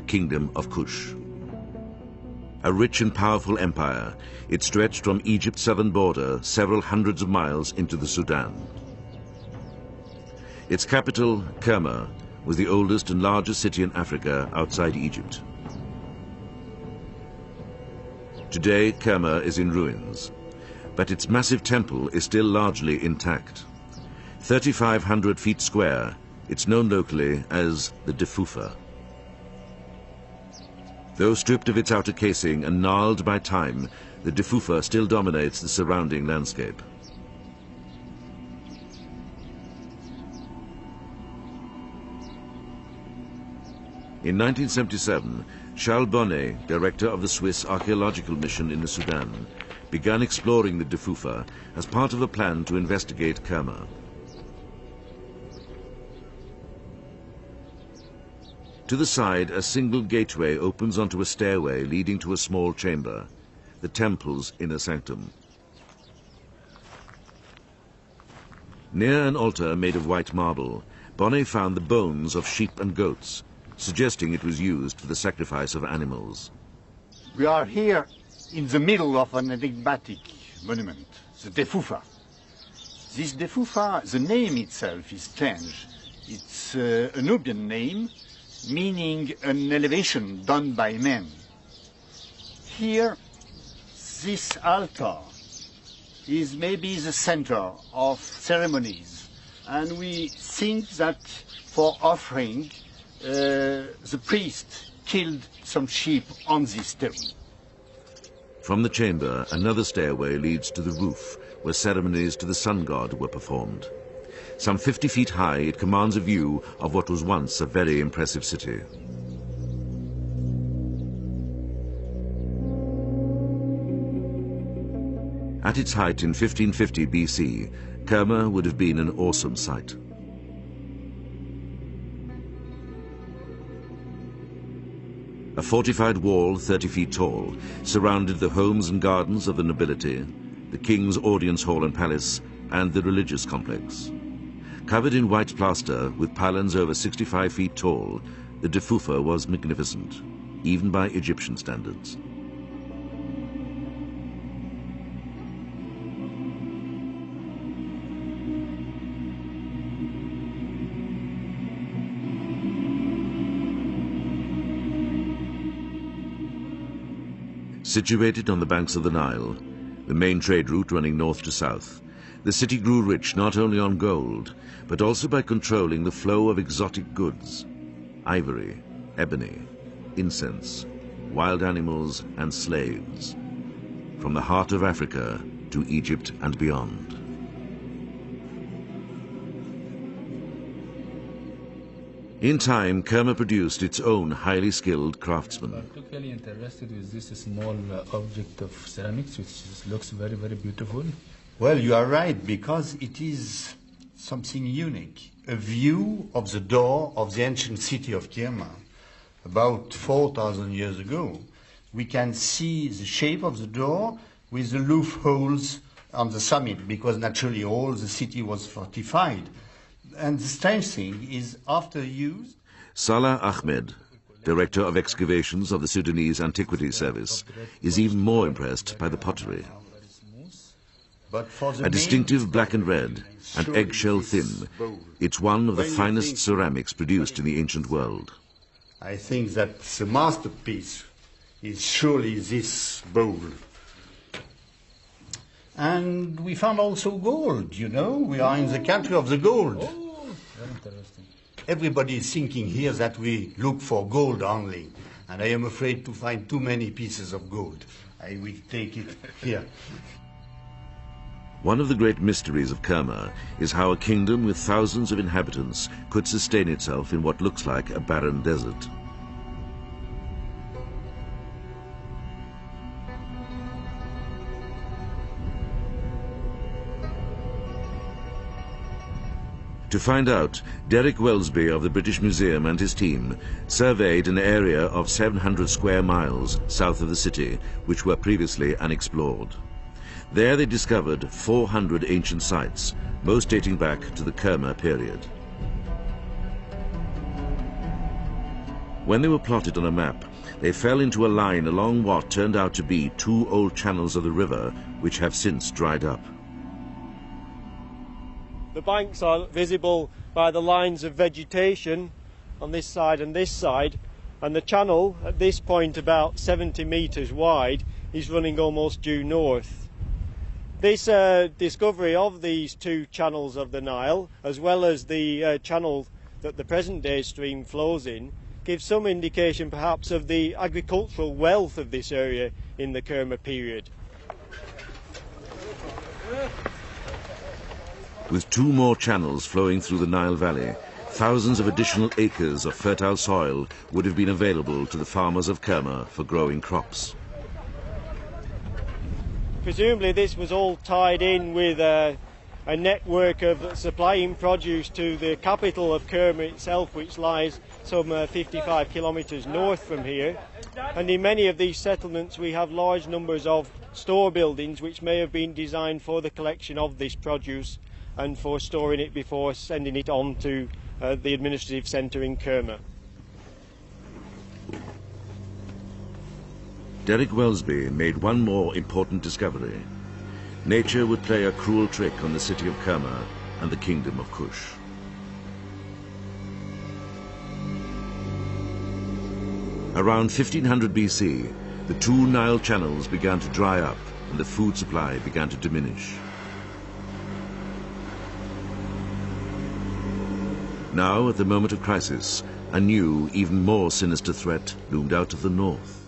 the Kingdom of Kush. A rich and powerful empire, it stretched from Egypt's southern border several hundreds of miles into the Sudan. Its capital, Kerma, was the oldest and largest city in Africa outside Egypt. Today, Kerma is in ruins, but its massive temple is still largely intact. 3,500 feet square, it's known locally as the Defufa. Though stripped of its outer casing and gnarled by time, the Defufa still dominates the surrounding landscape. In 1977, Charles Bonnet, director of the Swiss archaeological mission in the Sudan, began exploring the Defufa as part of a plan to investigate Kerma. To the side, a single gateway opens onto a stairway leading to a small chamber, the temple's inner sanctum. Near an altar made of white marble, Bonnet found the bones of sheep and goats, suggesting it was used for the sacrifice of animals. We are here in the middle of an enigmatic monument, the Defufa. This Defufa, the name itself is strange. It's a Nubian name, meaning an elevation done by men. Here, this altar is maybe the center of ceremonies, and we think that for offering, the priest killed some sheep on this stone. From the chamber, another stairway leads to the roof, where ceremonies to the sun god were performed. Some 50 feet high, it commands a view of what was once a very impressive city. At its height in 1550 BC, Kerma would have been an awesome sight. A fortified wall 30 feet tall surrounded the homes and gardens of the nobility, the king's audience hall and palace, and the religious complex. Covered in white plaster with pylons over 65 feet tall, the Defufa was magnificent, even by Egyptian standards. Situated on the banks of the Nile, the main trade route running north to south, the city grew rich not only on gold, but also by controlling the flow of exotic goods: ivory, ebony, incense, wild animals, and slaves, from the heart of Africa to Egypt and beyond. In time, Kerma produced its own highly skilled craftsmen. I'm particularly interested with this small object of ceramics, which looks very, very beautiful. Well, you are right, because it is something unique. A view of the door of the ancient city of Kerma, about 4,000 years ago. We can see the shape of the door with the loopholes on the summit, because naturally all the city was fortified. And the strange thing is, after use... Salah Ahmed, director of excavations of the Sudanese Antiquities Service, is even more impressed by the pottery. A distinctive black and red, and eggshell thin, it's one of the finest ceramics produced in the ancient world. I think that the masterpiece is surely this bowl. And we found also gold, you know. We are in the country of the gold. Oh, very interesting. Everybody is thinking here that we look for gold only. And I am afraid to find too many pieces of gold. I will take it here. One of the great mysteries of Kerma is how a kingdom with thousands of inhabitants could sustain itself in what looks like a barren desert. To find out, Derek Welsby of the British Museum and his team surveyed an area of 700 square miles south of the city, which were previously unexplored. There they discovered 400 ancient sites, most dating back to the Kerma period. When they were plotted on a map, they fell into a line along what turned out to be two old channels of the river, which have since dried up. The banks are visible by the lines of vegetation on this side and this side, and the channel, at this point about 70 metres wide, is running almost due north. This discovery of these two channels of the Nile, as well as the channel that the present day stream flows in, gives some indication perhaps of the agricultural wealth of this area in the Kerma period. With two more channels flowing through the Nile Valley, thousands of additional acres of fertile soil would have been available to the farmers of Kerma for growing crops. Presumably this was all tied in with a network of supplying produce to the capital of Kerma itself, which lies some 55 kilometres north from here. And in many of these settlements we have large numbers of store buildings which may have been designed for the collection of this produce and for storing it before sending it on to the administrative centre in Kerma. Derek Welsby made one more important discovery. Nature would play a cruel trick on the city of Kerma and the kingdom of Kush. Around 1500 BC, the two Nile channels began to dry up and the food supply began to diminish. Now, at the moment of crisis, a new, even more sinister threat loomed out of the north.